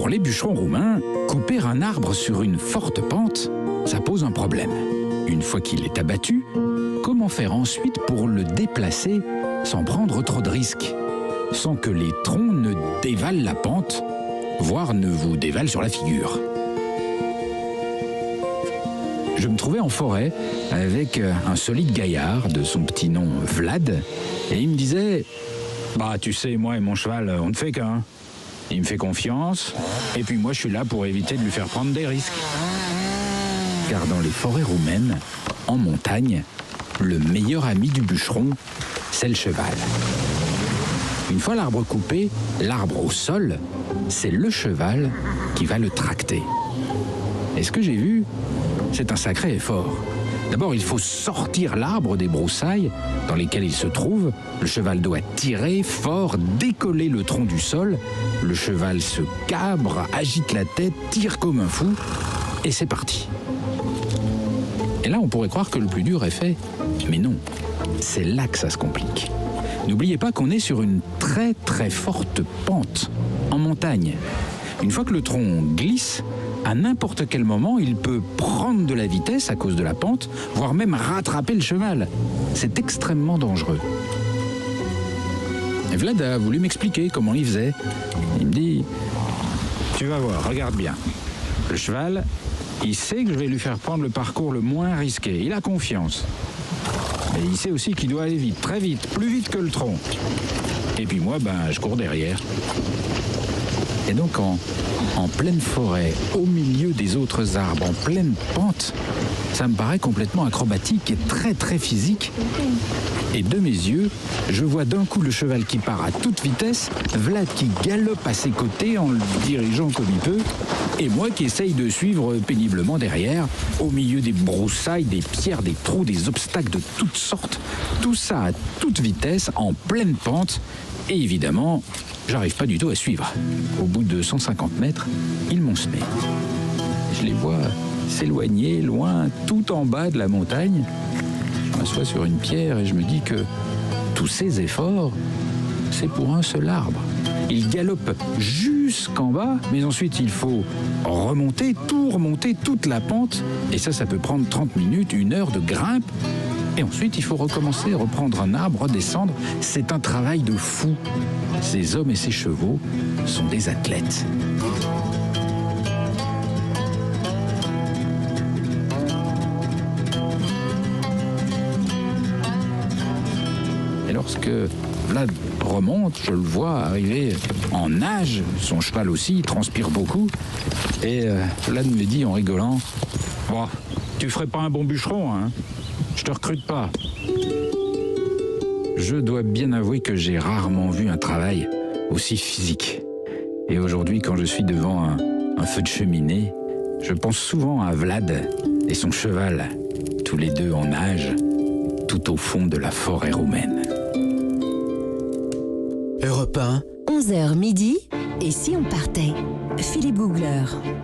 Pour les bûcherons roumains, couper un arbre sur une forte pente, ça pose un problème. Une fois qu'il est abattu, comment faire ensuite pour le déplacer sans prendre trop de risques, sans que les troncs ne dévalent la pente, voire ne vous dévalent sur la figure? Je me trouvais en forêt avec un solide gaillard de son petit nom Vlad, et il me disait « Bah tu sais, moi et mon cheval, on ne fait qu'un. Il me fait confiance, et puis moi je suis là pour éviter de lui faire prendre des risques. » Car dans les forêts roumaines, en montagne, le meilleur ami du bûcheron, c'est le cheval. Une fois l'arbre coupé, l'arbre au sol, c'est le cheval qui va le tracter. Et ce que j'ai vu, c'est un sacré effort. D'abord, il faut sortir l'arbre des broussailles dans lesquelles il se trouve. Le cheval doit tirer fort, décoller le tronc du sol. Le cheval se cabre, agite la tête, tire comme un fou, et c'est parti. Et là, on pourrait croire que le plus dur est fait. Mais non, c'est là que ça se complique. N'oubliez pas qu'on est sur une très très forte pente, en montagne. Une fois que le tronc glisse, à n'importe quel moment, il peut prendre de la vitesse à cause de la pente, voire même rattraper le cheval. C'est extrêmement dangereux. Et Vlad a voulu m'expliquer comment il faisait. Il me dit « Tu vas voir, regarde bien. Le cheval, il sait que je vais lui faire prendre le parcours le moins risqué. Il a confiance. Mais il sait aussi qu'il doit aller vite, très vite, plus vite que le tronc. Et puis moi, je cours derrière. » Et donc en pleine forêt, au milieu des autres arbres, en pleine pente, ça me paraît complètement acrobatique et très très physique. Et de mes yeux, je vois d'un coup le cheval qui part à toute vitesse, Vlad qui galope à ses côtés en le dirigeant comme il peut, et moi qui essaye de suivre péniblement derrière, au milieu des broussailles, des pierres, des trous, des obstacles de toutes sortes. Tout ça à toute vitesse, en pleine pente, et évidemment, j'arrive pas du tout à suivre. Au bout de 150 mètres, ils m'ont semé. Je les vois s'éloigner loin, tout en bas de la montagne. Je m'assois sur une pierre et je me dis que tous ces efforts, c'est pour un seul arbre. Il galope jusqu'en bas, mais ensuite il faut remonter toute la pente. Et ça peut prendre 30 minutes, 1 heure de grimpe. Et ensuite, il faut recommencer, reprendre un arbre, redescendre. C'est un travail de fou. Ces hommes et ces chevaux sont des athlètes. Et lorsque Vlad remonte, je le vois arriver en nage. Son cheval aussi, il transpire beaucoup. Et Vlad me dit en rigolant, « Bon, tu ferais pas un bon bûcheron, hein ? Je te recrute pas. » Je dois bien avouer que j'ai rarement vu un travail aussi physique. Et aujourd'hui, quand je suis devant un feu de cheminée, je pense souvent à Vlad et son cheval, tous les deux en nage, tout au fond de la forêt roumaine. Europe 1. 11h midi, et si on partait? Philippe Googler.